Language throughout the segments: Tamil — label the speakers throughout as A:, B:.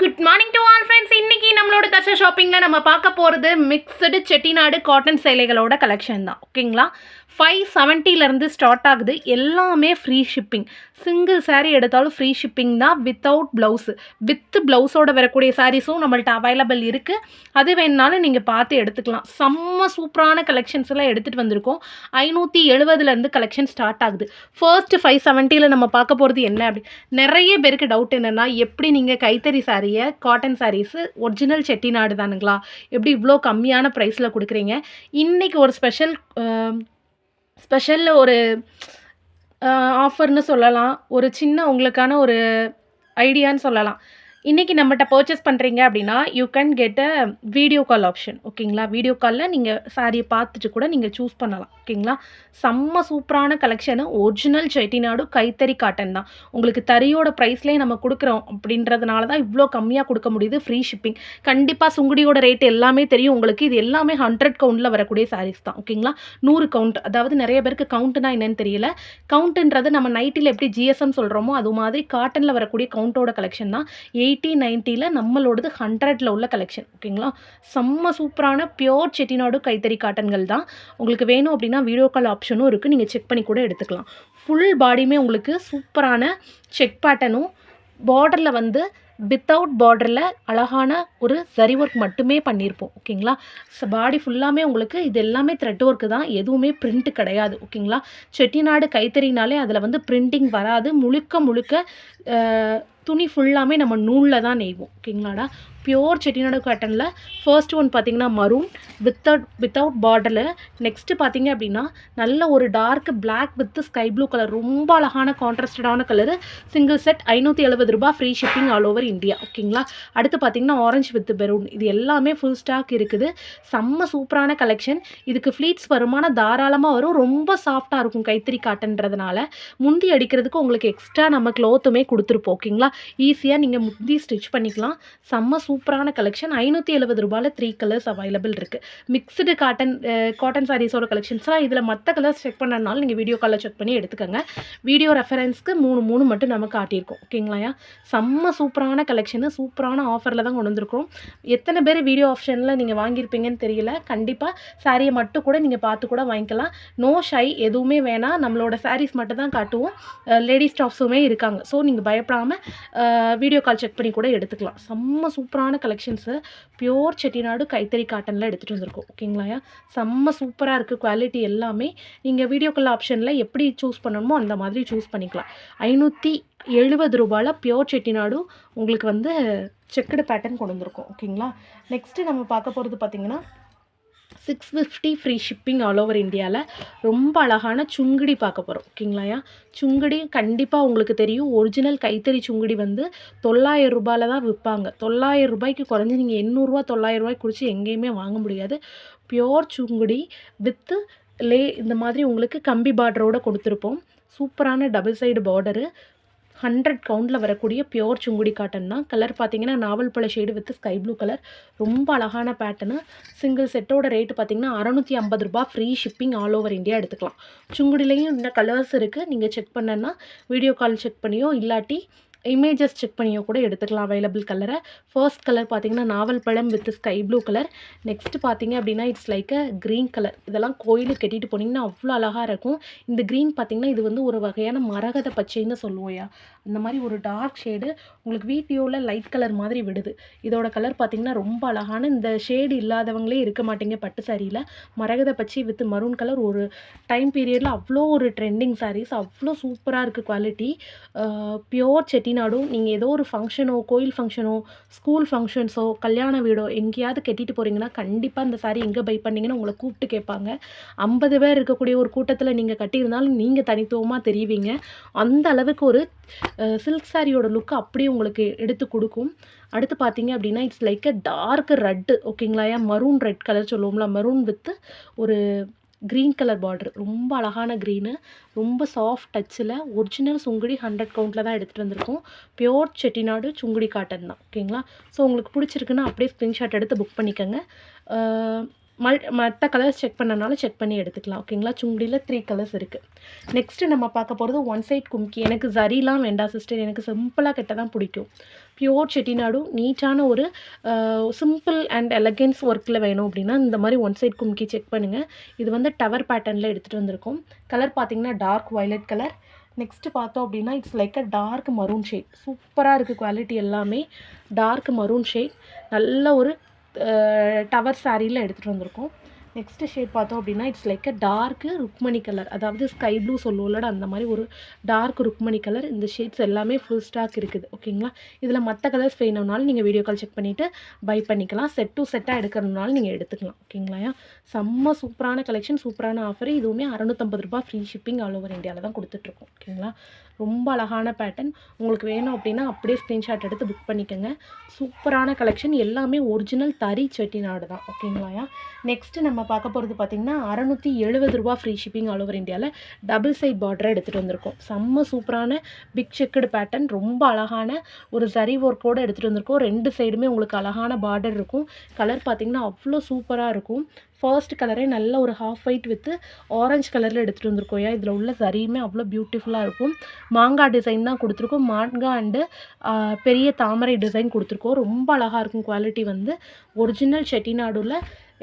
A: Good morning to all friends. இன்னைக்கு நம்மளோட தர்ஷா ஷாப்பிங்கில் நம்ம பார்க்க போகிறது மிக்சடு செட்டிநாடு காட்டன் சேலைகளோட கலெக்ஷன் தான். ஓகேங்களா, 570லேருந்து ஸ்டார்ட் ஆகுது. எல்லாமே ஃப்ரீ ஷிப்பிங். சிங்கிள் சாரீ எடுத்தாலும் ஃப்ரீ ஷிப்பிங் தான், வித்தவுட் ப்ளவுஸு. வித் ப்ளவுஸோட வரக்கூடிய சாரீஸும் நம்மள்ட்ட அவைலபிள் இருக்குது. அது வேணுனாலும் நீங்கள் பார்த்து எடுத்துக்கலாம். செம்ம சூப்பரான கலெக்ஷன்ஸ் எல்லாம் எடுத்துகிட்டு வந்திருக்கோம். 570லேருந்து கலெக்ஷன் ஸ்டார்ட் ஆகுது. ஃபர்ஸ்ட் 570ல் நம்ம பார்க்க போகிறது என்ன அப்படி நிறைய பேருக்கு டவுட் என்னென்னா, எப்படி நீங்கள் கைத்தறி சாரியை காட்டன் சாரீஸு ஒரிஜினல் செட்டிநாடு தானுங்களா, எப்படி இவ்வளோ கம்மியான ப்ரைஸில் கொடுக்குறீங்க? இன்றைக்கி ஒரு ஸ்பெஷல் ஒரு ஆஃபர்னு சொல்லலாம், ஒரு சின்ன உங்களுக்கான ஒரு ஐடியான்னு சொல்லலாம். இன்றைக்கி நம்மகிட்ட பர்ச்சேஸ் பண்ணுறீங்க அப்படின்னா you can get a video call option. ஓகேங்களா, வீடியோ காலில் நீங்கள் சாரியை பார்த்துட்டு கூட நீங்கள் சூஸ் பண்ணலாம். ஓகேங்களா, செம்ம சூப்பரான கலெக்ஷனு. ஒரிஜினல் செட்டிநாடு கைத்தறி காட்டன் தான். உங்களுக்கு தறியோட ப்ரைஸ்லேயே நம்ம கொடுக்குறோம் அப்படின்றதுனால தான் இவ்வளோ கம்மியாக கொடுக்க முடியுது. Free shipping. கண்டிப்பாக சுங்குடியோட ரேட் எல்லாமே தெரியும் உங்களுக்கு. இது எல்லாமே 100 கவுண்டில் வரக்கூடிய சாரீஸ் தான். ஓகேங்களா, 100 கவுண்ட். அதாவது நிறைய பேருக்கு கவுண்ட்டுனா என்னன்னு தெரியல. கவுண்ட்டுன்றது நம்ம நைட்டில் எப்படி ஜிஎஸ்எம் சொல்கிறோமோ அது மாதிரி காட்டனில் வரக்கூடிய கவுண்டோட கலெக்ஷன் தான். 80-90ல் நம்மளோடது 100ல் உள்ள கலெக்ஷன். ஓகேங்களா, செம்ம சூப்பரான பியோர் செட்டிநாடு கைத்தறி காட்டன்கள் தான். உங்களுக்கு வேணும் அப்படின்னா வீடியோ கால் ஆப்ஷனும் இருக்குது, நீங்கள் செக் பண்ணி கூட எடுத்துக்கலாம். ஃபுல் பாடியுமே உங்களுக்கு சூப்பரான செக் பேட்டர்னும், பார்டரில் வந்து வித்தவுட் பார்டரில் அழகான ஒரு சரி ஒர்க் மட்டுமே பண்ணியிருப்போம். ஓகேங்களா, பாடி ஃபுல்லாமே உங்களுக்கு இது எல்லாமே த்ரெட் ஒர்க்கு தான், எதுவுமே பிரிண்ட்டு கிடையாது. ஓகேங்களா, செட்டிநாடு கைத்தறினாலே அதில் வந்து பிரிண்டிங் வராது. முழுக்க துணி ஃபுல்லாமே நம்ம நூலில் தான் நெய்வோம். ஓகேங்களாடா, பியோர் செட்டிநாடு காட்டனில் ஃபர்ஸ்ட் ஒன் பார்த்திங்கன்னா மரூன் வித்தவுட் பார்டரில். நெக்ஸ்ட்டு பார்த்திங்க அப்படின்னா நல்ல ஒரு dark black with sky blue colour, ரொம்ப அழகான கான்ட்ராஸ்டடான கலரு. சிங்கிள் செட் 570 ரூபாய், free shipping all over India. ஓகேங்களா, அடுத்து பார்த்திங்கன்னா ஆரஞ்சு வித் மெரூன். இது எல்லாமே ஃபுல் ஸ்டாக் இருக்குது. செம்ம சூப்பரான கலெக்ஷன். இதுக்கு ஃப்ளீட்ஸ் வருமானா தாராளமாக வரும். ரொம்ப சாஃப்டாக இருக்கும் கைத்தறி காட்டன்றதுனால. முந்தி அடிக்கிறதுக்கு உங்களுக்கு எக்ஸ்ட்ரா நம்ம க்ளோத்துமே கொடுத்துருப்போம். ஓகேங்களா, ஈஸியாக நீங்கள் முந்தி ஸ்டிச் பண்ணிக்கலாம். செம்ம சூப்பரான கலெக்ஷன். 570 ரூபாயில் 3 கலர்ஸ் அவைலபிள் இருக்குது. மிக்சடு காட்டன் சாரீஸோட கலெக்ஷன்ஸாக இதில் மற்ற கலர்ஸ் செக் பண்ணனாலும் நீங்கள் வீடியோ காலில் செக் பண்ணி எடுத்துக்கோங்க. வீடியோ ரெஃபரன்ஸ்க்கு 3 மட்டும் நம்ம காட்டியிருக்கோம். ஓகேங்களா, செம்ம சூப்பரான கலெக்ஷனு, சூப்பரான ஆஃபரில் தான் கொண்டு வந்திருக்கோம். எத்தனை பேர் வீடியோ ஆப்ஷனில் நீங்கள் வாங்கியிருப்பீங்கன்னு தெரியல. கண்டிப்பாக சாரியை மட்டும் கூட நீங்கள் பார்த்து கூட வாங்கிக்கலாம். நோ ஷை, எதுவுமே வேணாம். நம்மளோட சாரீஸ் மட்டும் தான் காட்டுவோம். லேடிஸ் ஸ்டாஃப்ஸுமே இருக்காங்க. ஸோ நீங்கள் பயப்படாமல் வீடியோ கால் செக் பண்ணி கூட எடுத்துக்கலாம். செம்ம சூப்பரான கலெக்ஷன்ஸு. பியோர் செட்டிநாடு கைத்தறி காட்டனில் எடுத்துகிட்டு வந்திருக்கோம். ஓகேங்களா, செம்ம சூப்பராக இருக்குது. குவாலிட்டி எல்லாமே நீங்கள் வீடியோ கால் ஆப்ஷனில் எப்படி சூஸ் பண்ணணுமோ அந்த மாதிரி சூஸ் பண்ணிக்கலாம். 570 ரூபாயில் பியோர் செட்டிநாடு உங்களுக்கு வந்து செக்குடு பேட்டர்ன் கொண்டு வந்திருக்கோம். ஓகேங்களா, நெக்ஸ்ட்டு நம்ம பார்க்க போகிறது பார்த்திங்கன்னா 650 ஃப்ரீ ஷிப்பிங் ஆல் ஓவர் இந்தியாவில். ரொம்ப அழகான சுங்குடி பார்க்க போகிறோம். ஓகேங்களா, சுங்குடி கண்டிப்பாக உங்களுக்கு தெரியும். ஒரிஜினல் கைத்தறி சுங்குடி வந்து 900 ரூபாயில் தான் விற்பாங்க. 900 ரூபாய்க்கு குறைஞ்சி நீங்கள் 800 900 ரூபாய்க்கு குடிச்சு எங்கேயுமே வாங்க முடியாது. பியோர் சுங்குடி வித்து இந்த மாதிரி உங்களுக்கு கம்பி பார்டரோடு கொடுத்துருப்போம். சூப்பரான டபுள் சைடு பார்டரு. 100 கவுண்டில் வரக்கூடிய பியோர் சுங்குடி காட்டன் தான். கலர் பார்த்தீங்கன்னா நாவல் பழ shade with sky blue colour. ரொம்ப அழகான பேட்டர்னு. சிங்கிள் செட்டோட ரேட்டு பார்த்தீங்கன்னா 650 ரூபாய், free shipping all over India எடுத்துக்கலாம். சுங்குடிலையும் இந்த கலர்ஸ் இருக்குது. நீங்கள் செக் பண்ணனா வீடியோ கால் செக் பண்ணியோ இல்லாட்டி இமேஜஸ் செக் பண்ணியோ கூட எடுத்துக்கலாம் அவைலபிள் கலரை. ஃபர்ஸ்ட் கலர் பார்த்தீங்கன்னா நாவல் பழம் with sky blue colour. Next பார்த்தீங்க அப்படின்னா it's like a green colour. இதெல்லாம் கோயிலுக்கு கட்டிட்டு போனீங்கன்னா அவ்வளோ அழகாக இருக்கும். இந்த க்ரீன் பார்த்தீங்கன்னா இது வந்து ஒரு வகையான மரகத பச்சைன்னு சொல்லுவோயா, அந்த மாதிரி ஒரு டார்க் ஷேடு. உங்களுக்கு வீடியோவில் லைட் கலர் மாதிரி விடுது. இதோட கலர் பார்த்தீங்கன்னா ரொம்ப அழகான, இந்த ஷேடு இல்லாதவங்களே இருக்க மாட்டீங்க பட்டு சாரியில். மரகத பச்சை வித் மரூன் கலர் ஒரு டைம் பீரியடில் அவ்வளோ ஒரு ட்ரெண்டிங் சாரீஸ். அவ்வளோ சூப்பராக இருக்குது குவாலிட்டி. பியோர் செட்டிநாடும் நீங்கள் ஏதோ ஒரு ஃபங்க்ஷனோ, கோயில் ஃபங்க்ஷனோ, ஸ்கூல் ஃபங்க்ஷன்ஸோ, கல்யாண வீடோ எங்கேயாவது கட்டிட்டு போகிறீங்கன்னா கண்டிப்பாக இந்த சாரீ எங்கே பை பண்ணிங்கன்னு உங்களை கூப்பிட்டு கேட்பாங்க. 50 பேர் இருக்கக்கூடிய ஒரு கூட்டத்தில் நீங்கள் கட்டியிருந்தாலும் நீங்கள் தனித்துவமாக தெரிவிங்க. அந்த அளவுக்கு ஒரு சில்க் சாரியோட லுக்கு அப்படியே உங்களுக்கு எடுத்து கொடுக்கும். அடுத்து பார்த்தீங்க அப்படின்னா it's like a dark red. ஓகேங்களா, மரூன் ரெட் கலர் சொல்லுவோம்ல, மரூன் வித் ஒரு க்ரீன் கலர் பார்டர். ரொம்ப அழகான க்ரீனு, ரொம்ப சாஃப்ட் டச்சில். ஒரிஜினல் சுங்குடி 100 கவுண்டில் தான் எடுத்துகிட்டு வந்திருக்கோம். பியோர் செட்டிநாடு சுங்குடி காட்டன் தான். ஓகேங்களா, ஸோ உங்களுக்கு பிடிச்சிருக்குன்னா அப்படியே ஸ்க்ரீன்ஷாட் எடுத்து புக் பண்ணிக்கோங்க. மற்ற கலர்ஸ் செக் பண்ணனாலும் செக் பண்ணி எடுத்துக்கலாம். ஓகேங்களா? சுங்குடியில் 3 கலர்ஸ் இருக்குது. நெக்ஸ்ட்டு நம்ம பார்க்க போகிறது ஒன் சைட் கும்கி. எனக்கு ஜரிலாம் வேண்டாம் சிஸ்டர், எனக்கு சிம்பிளாக கட்ட தான் பிடிக்கும். பியூர் செட்டிநாடு நீட்டான ஒரு சிம்பிள் அண்ட் எலகன்ஸ் ஒர்க்கில் வேணும் அப்படின்னா இந்த மாதிரி ஒன் சைட் கும்கி செக் பண்ணுங்கள். இது வந்து டவர் பேட்டர்னில் எடுத்துகிட்டு வந்திருக்கோம். கலர் பார்த்திங்கன்னா டார்க் வயலட் கலர். நெக்ஸ்ட்டு பார்த்தோம் அப்படின்னா it's like a dark maroon shade. சூப்பராக இருக்குது குவாலிட்டி எல்லாமே. டார்க் மரூன் ஷேட் நல்ல ஒரு டவர் சாரியில் எடுத்துகிட்டு வந்திருக்கோம். நெக்ஸ்ட்டு ஷேட் பார்த்தோம் அப்படின்னா it's like a dark Rukmani colour, அதாவது ஸ்கை ப்ளூ சொல்லுவோம்ல அந்த மாதிரி ஒரு டார்க் ருக்மணி கலர். இந்த ஷேட்ஸ் எல்லாமே ஃபுல் ஸ்டாக் இருக்குது. ஓகேங்களா? இதில் மற்ற கலர்ஸ் வேணும்னாலும் நீங்கள் வீடியோ கால் செக் பண்ணிவிட்டு பை பண்ணிக்கலாம். செட் டு செட்டாக எடுக்கிறதுனாலும் நீங்கள் எடுத்துக்கலாம். ஓகேங்களா? செம்ம சூப்பரான கலெக்ஷன், சூப்பரான ஆஃபர். இதுவுமே 650 ரூபாய் ஃப்ரீ ஷிப்பிங் ஆல் ஓவர் இந்தியாவில் தான் கொடுத்துட்ருக்கோம். ஓகேங்களா? ரொம்ப அழகான பேட்டர்ன். உங்களுக்கு வேணும் அப்படின்னா அப்படியே ஸ்க்ரீன்ஷாட் எடுத்து புக் பண்ணிக்கோங்க. சூப்பரான கலெக்ஷன் எல்லாமே ஒரிஜினல் தறி செட்டிநாடு தான். ஓகேங்களா? நெக்ஸ்ட்டு நம்ம பார்க்க போகிறது பார்த்திங்கன்னா 670 ரூபா ஃப்ரீ ஷிப்பிங் ஆல் ஓவர் இந்தியாவில் டபுள் சைட் பார்டரை எடுத்துகிட்டு வந்திருக்கோம். செம்ம சூப்பரான பிக் செக்குடு பேட்டர்ன், ரொம்ப அழகான ஒரு சரி ஒர்க்கோடு எடுத்துகிட்டு வந்திருக்கோம். 2 சைடுமே உங்களுக்கு அழகான பார்டர் இருக்கும். கலர் பார்த்திங்கன்னா அவ்வளோ சூப்பராக இருக்கும். ஃபர்ஸ்ட் கலரே நல்ல ஒரு ஹாஃப் ஒயிட் வித்து ஆரஞ்சு கலரில் எடுத்துகிட்டு வந்திருக்கோம். இதில் உள்ள சரியுமே அவ்வளோ பியூட்டிஃபுல்லாக இருக்கும். மாங்காய் டிசைன் தான் கொடுத்துருக்கோம். மாங்காய் அண்டு பெரிய தாமரை டிசைன் கொடுத்துருக்கோம். ரொம்ப அழகாக இருக்கும். குவாலிட்டி வந்து ஒரிஜினல் செட்டிநாடுல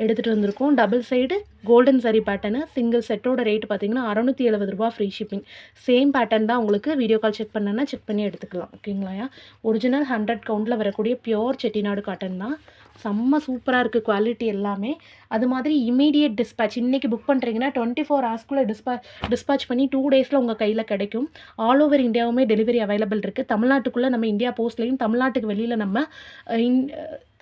A: எடுத்துகிட்டு வந்திருக்கோம். டபுள் சைடு கோல்டன் சரி பேட்டர்னு. சிங்கிள் செட்டோட ரேட் பார்த்திங்கன்னா 670 ரூபா ஃப்ரீ ஷிப்பிங். சேம் பேட்டர்ன் தான். உங்களுக்கு வீடியோ கால் செக் பண்ணனா செக் பண்ணி எடுத்துக்கலாம். ஓகேங்களா? ஒரிஜினல் 100 கவுண்டில் வரக்கூடிய பியோர் செட்டிநாடு காட்டன் தான். செம்ம சூப்பராக இருக்குது குவாலிட்டி எல்லாமே. அது மாதிரி இமீடியட் டிஸ்பேச். இன்றைக்கி புக் பண்ணுறீங்கன்னா 24 ஹவர்ஸ்க்குள்ளே டிஸ்பேச் பண்ணி 2 டேஸில் உங்கள் கையில் கிடைக்கும். ஆல் ஓவர் இந்தியாவுமே டெலிவரி அவைலபிள் இருக்குது. தமிழ்நாட்டுக்குள்ளே நம்ம இந்தியா போஸ்ட்லேயும், தமிழ்நாட்டுக்கு வெளியில் நம்ம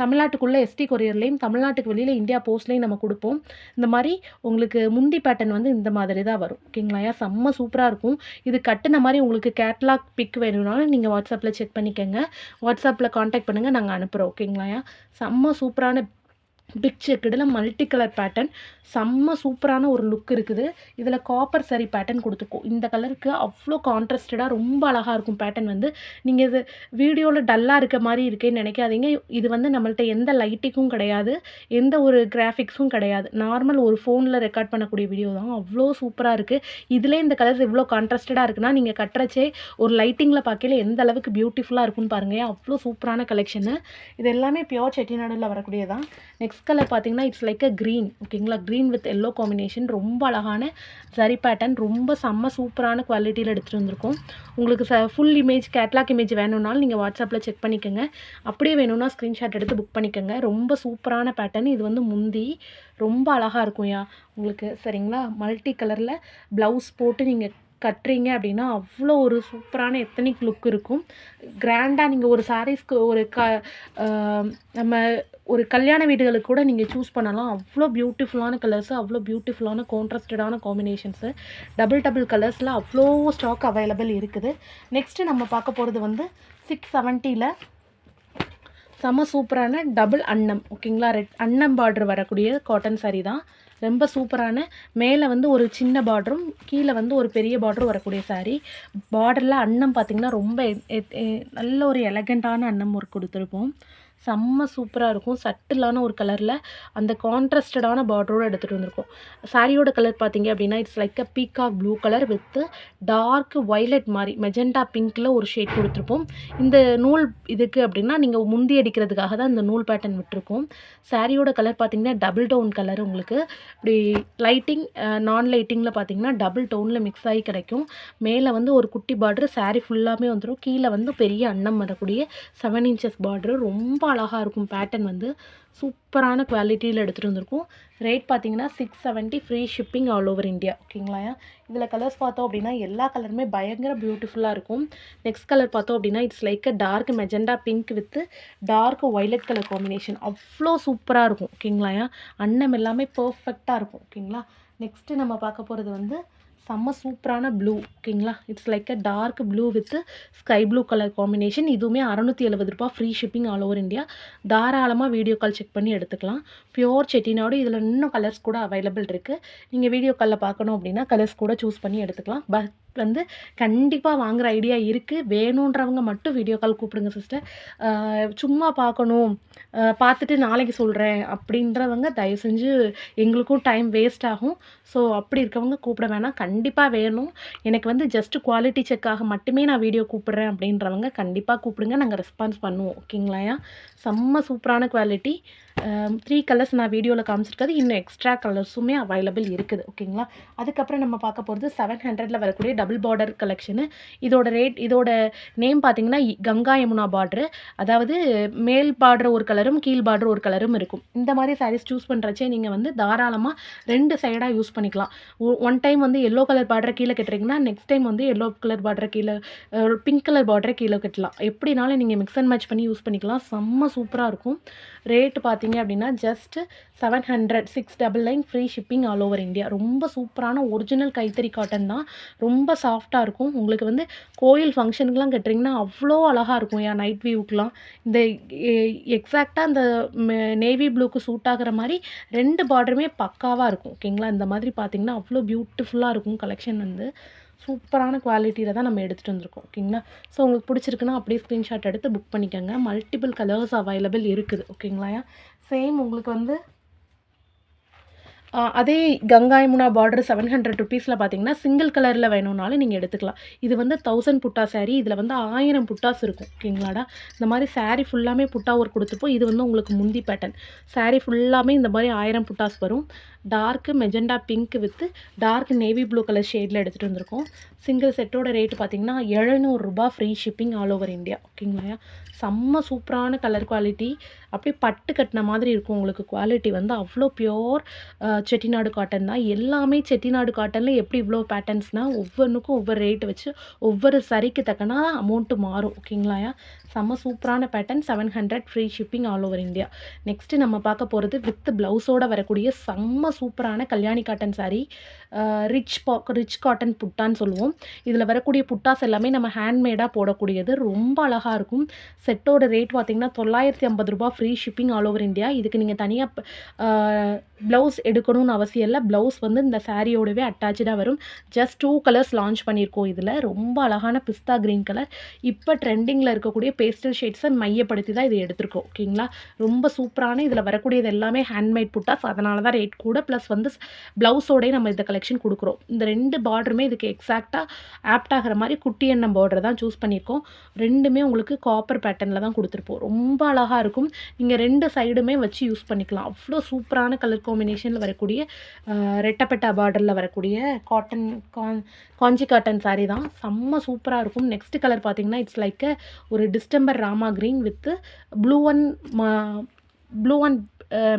A: தமிழ்நாட்டுக்குள்ளே எஸ்டி கொரியர்லேயும், தமிழ்நாட்டுக்கு வெளியில் இந்தியா போஸ்ட்லேயும் நம்ம கொடுப்போம். இந்த மாதிரி உங்களுக்கு முந்தி பேட்டர்ன் வந்து இந்த மாதிரி தான் வரும். ஓகேங்களா? செம்ம சூப்பராக இருக்கும். இது கட்டின மாதிரி உங்களுக்கு கேட்லாக் பிக் வேணும்னாலும் நீங்கள் வாட்ஸ்அப்பில் செக் பண்ணிக்கோங்க. வாட்ஸ்அப்பில் காண்டாக்ட் பண்ணுங்கள், நாங்கள் அனுப்புகிறோம். ஓகேங்களா? செம்ம சூப்பரான பிக் செக்குடில் மல்டி கலர் பேட்டர்ன். செம்ம சூப்பரான ஒரு லுக் இருக்குது. இதில் காப்பர் சரி பேட்டர்ன் கொடுத்துருக்கோம். இந்த கலருக்கு அவ்வளோ கான்ட்ராஸ்டடாக ரொம்ப அழகாக இருக்கும் பேட்டர்ன் வந்து. நீங்கள் இது வீடியோவில் டல்லாக இருக்க மாதிரி இருக்கேன்னு நினைக்காதீங்க. இது வந்து நம்மள்ட்ட எந்த லைட்டிங்கும் கிடையாது, எந்த ஒரு கிராஃபிக்ஸும் கிடையாது. நார்மல் ஒரு ஃபோனில் ரெக்கார்ட் பண்ணக்கூடிய வீடியோ தான். அவ்வளோ சூப்பராக இருக்குது. இதிலே இந்த கலர்ஸ் இவ்வளோ கான்ட்ராஸ்டடாக இருக்குன்னா நீங்கள் கட்டுறச்சே ஒரு லைட்டிங்கில் பார்க்கல எந்த அளவுக்கு பியூட்டிஃபுல்லாக இருக்குன்னு பாருங்கள். அவ்வளோ சூப்பரான கலெக்ஷனு. இது எல்லாமே பியோர் செட்டிநாடில் வரக்கூடியதான். நெக்ஸ்ட் கலர் பார்த்தீங்கன்னா இட்ஸ் லைக் அ க்ரீன். ஓகேங்களா? Green with yellow combination. ரொம்ப அழகான சரி பேட்டர்ன். ரொம்ப செம்ம சூப்பரான குவாலிட்டியில் எடுத்துகிட்டு வந்திருக்கோம். உங்களுக்கு ஃபுல் இமேஜ் கேட்லாக் இமேஜ் வேணும்னாலும் நீங்கள் வாட்ஸ்அப்பில் செக் பண்ணிக்கோங்க. அப்படியே வேணும்னா ஸ்க்ரீன்ஷாட் எடுத்து புக் பண்ணிக்கோங்க. ரொம்ப சூப்பரான பேட்டர்ன். இது வந்து முந்தி ரொம்ப அழகாக இருக்கும்யா உங்களுக்கு. சரிங்களா? மல்டி கலரில் ப்ளவுஸ் போட்டு நீங்கள் கட்டுறீங்க அப்படின்னா அவ்வளோ ஒரு சூப்பரான எத்தனிக் லுக் இருக்கும். கிராண்டாக நீங்கள் ஒரு சாரீஸ்க்கு ஒரு நம்ம ஒரு கல்யாண வீடுகளுக்கு கூட நீங்கள் சூஸ் பண்ணலாம். அவ்வளோ பியூட்டிஃபுல்லான கலர்ஸு, அவ்வளோ பியூட்டிஃபுல்லான கான்ட்ராஸ்டடான காம்பினேஷன்ஸு. டபுள் கலர்ஸில் அவ்வளோ ஸ்டாக் அவைலபிள் இருக்குது. நெக்ஸ்ட்டு நம்ம பார்க்க போகிறது வந்து 670ல் செம்ம சூப்பரான டபுள் அன்னம். ஓகேங்களா? ரெட் அன்னம் பார்டர் வரக்கூடிய காட்டன் சாரீ தான். ரொம்ப சூப்பரான மேலே வந்து ஒரு சின்ன பார்டரும் கீழே வந்து ஒரு பெரிய பார்டரும் வரக்கூடிய சாரீ. பார்டரில் அன்னம் பார்த்திங்கன்னா ரொம்ப நல்ல ஒரு எலகண்ட்டான அன்னம் ஒர்க் கொடுத்துருப்போம். செம்ம சூப்பராக இருக்கும். சட்டிலான ஒரு கலரில் அந்த கான்ட்ராஸ்டடான பார்டரோடு எடுத்துகிட்டு வந்திருக்கோம். சாரியோட கலர் பார்த்தீங்க அப்படின்னா it's like a peacock blue colour with dark violet மாதிரி மெஜெண்டா பிங்க்கில் ஒரு ஷேட் கொடுத்துருப்போம். இந்த நூல் இதுக்கு அப்படின்னா நீங்கள் முந்தி அடிக்கிறதுக்காக தான் இந்த நூல் பேட்டர்ன் விட்டுருக்கோம். சாரியோட கலர் பார்த்தீங்கன்னா டபுள் டோன் கலர். உங்களுக்கு இப்படி லைட்டிங் நான் லைட்டிங்கில் பார்த்தீங்கன்னா டபுள் டோனில் மிக்ஸ் ஆகி கிடைக்கும். மேலே வந்து ஒரு குட்டி பார்டர் சாரீ ஃபுல்லாமே வந்துடும். கீழே வந்து பெரிய அன்னம் வரக்கூடிய 7 இன்ச்சஸ் பார்டர். ரொம்ப அழகாக இருக்கும். பேட்டர்ன் வந்து சூப்பரான குவாலிட்டியில் எடுத்துகிட்டு வந்திருக்கும். ரேட் பார்த்தீங்கன்னா 670 free shipping all over India. ஓகேங்களா? இதில் கலர்ஸ் பார்த்தோம் அப்படின்னா எல்லா கலருமே பயங்கர பியூட்டிஃபுல்லாக இருக்கும். நெக்ஸ்ட் கலர் பார்த்தோம் அப்படின்னா it's like a dark magenta pink with dark violet colour combination. அவ்வளோ சூப்பராக இருக்கும். ஓகேங்களா? அன்னம் எல்லாமே பர்ஃபெக்டாக இருக்கும். ஓகேங்களா? நெக்ஸ்ட்டு நம்ம பார்க்க போகிறது வந்து செம்ம சூப்பரான ப்ளூ ஓகேங்களா. It's like a dark blue with sky blue colour combination. இதுவுமே ரூ. 670 free shipping all over India. தாராளமாக வீடியோ கால் செக் பண்ணி எடுத்துக்கலாம். பியூர் செட்டிநாடு. இதில் இன்னும் கலர்ஸ் கூட அவைலபிள் இருக்குது. நீங்கள் வீடியோ காலில் பார்க்கணும் அப்படின்னா கலர்ஸ் கூட சூஸ் பண்ணி எடுத்துக்கலாம். பட் வந்து கண்டிப்பாக வாங்குற ஐடியா இருக்குது. வேணுன்றவங்க மட்டும் வீடியோ கால் கூப்பிடுங்க சிஸ்டர். சும்மா பார்க்கணும், பார்த்துட்டு நாளைக்கு சொல்கிறேன் அப்படின்றவங்க தயவு செஞ்சு எங்களுக்கும் டைம் வேஸ்ட் ஆகும். ஸோ அப்படி இருக்கவங்க கூப்பிட வேணாம். கண்டிப்பாக வேணும், எனக்கு வந்து ஜஸ்ட் குவாலிட்டி செக்காக மட்டுமே நான் வீடியோ கூப்பிடுறேன் அப்படின்றவங்க கண்டிப்பாக கூப்பிடுங்க. நாங்கள் ரெஸ்பான்ஸ் பண்ணுவோம் ஓகேங்களாயா. செம்ம சூப்பரான குவாலிட்டி. 3 கலர்ஸ் நான் வீடியோவில் காமிச்சிருக்கிறது. இன்னும் எக்ஸ்ட்ரா கலர்ஸுமே அவைலபிள் இருக்குது ஓகேங்களா. அதுக்கப்புறம் நம்ம பார்க்க போகிறது 700ல் வரக்கூடிய டபுள் பார்டர் கலெக்ஷனு. இதோட நேம் பார்த்தீங்கன்னா கங்கா யமுனா பார்டரு. அதாவது மேல் பார்டர் ஒரு கலரும் கீழ் பார்டர் ஒரு கலரும் இருக்கும். இந்த மாதிரி சாரீஸ் சூஸ் பண்ணுறச்சே நீங்கள் வந்து தாராளமாக 2 சைடாக யூஸ் பண்ணிக்கலாம். ஒன் டைம் வந்து எல்லோ கலர் பார்டரை கீழே கட்டுறீங்கன்னா நெக்ஸ்ட் டைம் வந்து எல்லோ கலர் பார்டரை கீழே, பிங்க் கலர் பார்டரை கீழே கட்டலாம். எப்படினாலும் நீங்கள் மிக்ஸ் அண்ட் மேட்ச் பண்ணி யூஸ் பண்ணிக்கலாம். செம்ம சூப்பராக இருக்கும். ரேட்டு பார்த்தீங்க அப்படின்னா just 700, 699 free shipping all over India. ரொம்ப சூப்பரான ஒரிஜினல் கைத்தறி காட்டன் தான். ரொம்ப சாஃப்டாக இருக்கும். உங்களுக்கு வந்து கோயில் ஃபங்க்ஷனுக்குலாம் கட்டுறீங்கன்னா அவ்வளோ அழகாக இருக்கும். நைட் வியூக்கெலாம் இந்த எக்ஸாக்டாக இந்த நேவி ப்ளூக்கு சூட் ஆகிற மாதிரி 2 பார்டருமே பக்காவாக இருக்கும் ஓகேங்களா. இந்த மாதிரி பார்த்தீங்கன்னா அவ்வளோ பியூட்டிஃபுல்லாக இருக்கும். கலெக்ஷன் வந்து சூப்பரான குவாலிட்டியில் தான் நம்ம எடுத்துகிட்டு வந்திருக்கோம் ஓகேங்களா. ஸோ உங்களுக்கு பிடிச்சிருக்குன்னா அப்படியே ஸ்க்ரீன்ஷாட் எடுத்து புக் பண்ணிக்கோங்க. மல்டிபிள் கலர்ஸ் அவைலபிள் இருக்குது ஓகேங்களா. சேம் உங்களுக்கு வந்து அதே கங்கா யமுனா பார்டர் 700 ருபீஸில் பார்த்தீங்கன்னா சிங்கிள் கலரில் வேணும்னாலும் நீங்கள் எடுத்துக்கலாம். இது வந்து 1000 புட்டா சாரீ. இதில் வந்து 1000 புட்டாஸ் இருக்கும் ஓகேங்களாடா. இந்த மாதிரி சாரீ ஃபுல்லாமே புட்டா ஒர்க் கொடுத்துப்போம். இது வந்து உங்களுக்கு முந்தி பேட்டர்ன். சாரீ ஃபுல்லாமே இந்த மாதிரி 1000 புட்டாஸ் வரும். Dark magenta pink with dark navy blue colour ஷேடில் எடுத்துகிட்டு வந்திருக்கோம். சிங்கிள் செட்டோட ரேட்டு பார்த்தீங்கன்னா ரூ. 700 free shipping all over India ஓகேங்களா. செம்ம சூப்பரான கலர் குவாலிட்டி. அப்படியே பட்டு கட்டின மாதிரி இருக்கும். உங்களுக்கு குவாலிட்டி வந்து அவ்வளோ பியோர் செட்டிநாடு காட்டன் தான். எல்லாமே செட்டிநாடு காட்டனில் எப்படி இவ்வளோ பேட்டர்ன்ஸ்னால் ஒவ்வொன்றுக்கும் ஒவ்வொரு ரேட்டு வச்சு ஒவ்வொரு சரிக்கு தக்கனா அமௌண்ட்டு மாறும் ஓகேங்களாயா. செம்ம சூப்பரான pattern. 700 free shipping all over India. Next நம்ம பார்க்க போகிறது வித் ப்ளவுஸோடு வரக்கூடிய செம்ம சூப்பரான Kalyani cotton sari. Rich cotton புட்டான்னு சொல்லுவோம். இதில் வரக்கூடிய புட்டாஸ் எல்லாமே நம்ம ஹேண்ட்மேடாக போடக்கூடியது. ரொம்ப அழகாக இருக்கும். செட்டோட ரேட் பார்த்தீங்கன்னா ரூ. 950 free shipping all over India. இதுக்கு நீங்கள் தனியாக ப்ளவுஸ் எடுக்கணும்னு அவசியம் இல்லை. ப்ளவுஸ் வந்து இந்த சாரியோடவே அட்டாச்சாக வரும். ஜஸ்ட் 2 கலர்ஸ் லான்ச் பண்ணியிருக்கோம். இதில் ரொம்ப அழகான பிஸ்தா க்ரீன் கலர். இப்போ ட்ரெண்டிங்கில் இருக்கக்கூடிய பேஸ்டல் ஷேட்ஸை மையப்படுத்தி தான் இதை எடுத்திருக்கோம் ஓகேங்களா. ரொம்ப சூப்பரான இதில் வரக்கூடியது எல்லாமே ஹேண்ட்மேட் புட்டாஸ். அதனால தான் ரேட் கூட. ப்ளஸ் வந்து ப்ளவுஸோடய நம்ம இந்த கலெக்ஷன் கொடுக்குறோம். இந்த 2 பார்டருமே இதுக்கு எக்ஸாக்டாக ஆப்ட் ஆகிற மாதிரி குட்டி எண்ணம் பார்டர் தான் சூஸ் பண்ணியிருக்கோம். ரெண்டுமே உங்களுக்கு காப்பர் பேட்டர்னில் தான் கொடுத்துருப்போம். ரொம்ப அழகாக இருக்கும். நீங்கள் 2 சைடுமே வச்சு யூஸ் பண்ணிக்கலாம். அவ்வளோ சூப்பரான கலர் காம்பினேஷனில் வரக்கூடிய ரெட்டப்பட்டா பார்டரில் வரக்கூடிய காஞ்சி காட்டன் சாரீ தான். செம்ம சூப்பராக இருக்கும். நெக்ஸ்ட் கலர் பார்த்தீங்கன்னா இட்ஸ் லைக் ஒரு distemper Rama green with blue and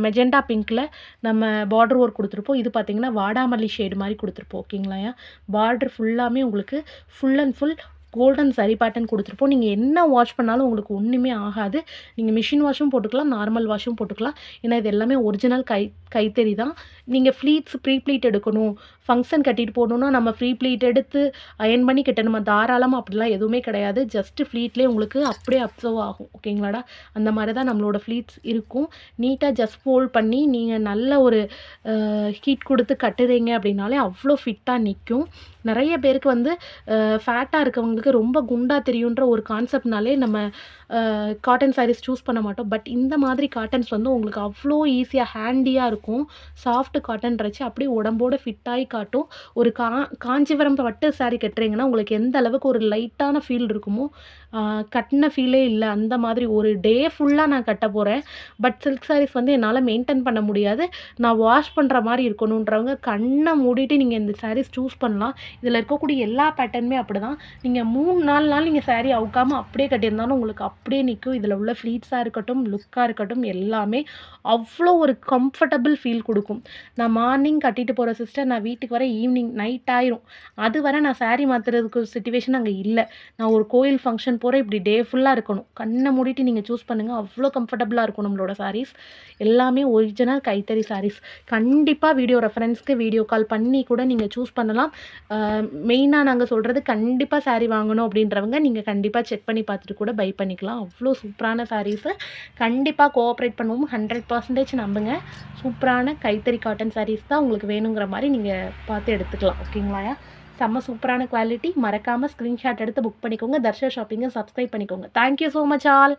A: magenta பிங்க்கில் நம்ம பார்டர் ஒர்க் கொடுத்துருப்போம். இது பார்த்தீங்கன்னா வாடாமல்லி ஷேடு மாதிரி கொடுத்துருப்போம் ஓகேங்களா. பார்டர் ஃபுல்லாமே உங்களுக்கு ஃபுல் அண்ட் ஃபுல் கோல்டன் சரி பேட்டர்ன் கொடுத்துருப்போம். நீங்கள் என்ன வாஷ் பண்ணாலும் உங்களுக்கு ஒன்றுமே ஆகாது. நீங்கள் மிஷின் வாஷும் போட்டுக்கலாம், நார்மல் வாஷும் போட்டுக்கலாம். ஏன்னா இது எல்லாமே ஒரிஜினல் கைத்தறி தான். நீங்கள் ப்ரீ ப்ளீட் எடுக்கணும், ஃபங்க்ஷன் கட்டிட்டு போகணுன்னா நம்ம ப்ரீ ப்ளீட் எடுத்து அயன் பண்ணி கட்டணுமா, தாராளமாக அப்படிலாம் எதுவுமே கிடையாது. ஜஸ்ட்டு ஃப்ளீட்லேயே உங்களுக்கு அப்படியே அப்சர்வ் ஆகும் ஓகேங்களாடா. அந்த மாதிரி தான் நம்மளோட ஃப்ளீட்ஸ் இருக்கும். நீட்டாக ஜஸ்ட் ஃபோல்ட் பண்ணி நீங்கள் நல்ல ஒரு ஹீட் கொடுத்து கட்டுறீங்க அப்படின்னாலே அவ்வளோ ஃபிட்டாக நிற்கும். நிறைய பேருக்கு வந்து ஃபேட்டாக இருக்கவங்களுக்கு ரொம்ப குண்டாக தெரியுன்ற ஒரு கான்செப்ட்னாலே நம்ம காட்டன் சாரீஸ் சூஸ் பண்ண மாட்டோம். பட் இந்த மாதிரி காட்டன்ஸ் வந்து உங்களுக்கு அவ்வளோ ஈஸியாக ஹேண்டியாக இருக்கும். சாஃப்ட் காட்டன்றச்சு அப்படியே உடம்போடு ஃபிட்டாகி காட்டும். ஒரு காஞ்சிபுரம் பட்டு சாரீ கட்டுறீங்கன்னா உங்களுக்கு எந்த அளவுக்கு ஒரு லைட்டான ஃபீல் இருக்குமோ கட்டின ஃபீலே இல்லை. அந்த மாதிரி ஒரு டே ஃபுல்லாக நான் கட்ட போகிறேன். பட் சில்க் சாரீஸ் வந்து என்னால் மெயின்டைன் பண்ண முடியாது. நான் வாஷ் பண்ணுற மாதிரி இருக்கணுன்றவங்க கண்ணை மூடிட்டு நீங்கள் இந்த சாரீஸ் சூஸ் பண்ணலாம். இதில் இருக்கக்கூடிய எல்லா பேட்டர்னுமே அப்படி தான். நீங்கள் 3-4 நாள் நீங்கள் சாரீ அவுக்காமல் அப்படியே கட்டியிருந்தாலும் உங்களுக்கு அப்படியே நிக்கும். இதில உள்ள ஃப்ளீட்ஸா இருக்கட்டும், லுக்கா இருக்கட்டும் எல்லாமே அவ்ளோ ஒரு கம்ஃபர்டபுள் ஃபீல் குடுக்கும். நான் மார்னிங் கட்டிட்டு போற சிஸ்டர் நான் வீட்டுக்கு வர ஈவினிங் நைட் ஆயிரும். அதுவர நான் சாரி மாத்துறதுக்கு சிச்சுவேஷன் அங்க இல்ல. நான் ஒரு கோயில் ஃபங்ஷன் போறேன், இப்படி டே ஃபுல்லா இருக்கணும். கண்ண மூடிட்டு நீங்க சூஸ் பண்ணுங்க. அவ்ளோ கம்ஃபர்டபுளா இருக்கும் நம்மளோட சாரீஸ். எல்லாமே ஒரிஜினல் கைத்தறி சாரீஸ். கண்டிப்பா வீடியோ ரெஃபரன்ஸ்க்கு வீடியோ கால் பண்ணி கூட நீங்க சூஸ் பண்ணலாம். மெயினா நாங்க சொல்றது கண்டிப்பா சாரி வாங்கணும் அப்படின்றவங்க, நீங்க கண்டிப்பா செக் பண்ணி பார்த்துட்டு கூட பை பண்ணிக்கலாம். அவ்ளோ சூப்பரான சாரீஸு. கண்டிப்பா கோஆப்பரேட் பண்ணுவோம். 100% நம்புங்க. சூப்பரான கைத்தறி காட்டன் சாரீஸ் தான் உங்களுக்கு வேணுங்கிற மாரி நீங்க பார்த்து எடுத்துக்கலாம். ஓகேங்களாயா? செம்ம சூப்பரான குவாலிட்டி. மறக்காம ஸ்க்ரீன்ஷாட் எடுத்து புக் பண்ணிக்கோங்க. தர்ஷா ஷாப்பிங்க சப்ஸ்கிரைப் பண்ணிக்கோங்க. Thank you so much all.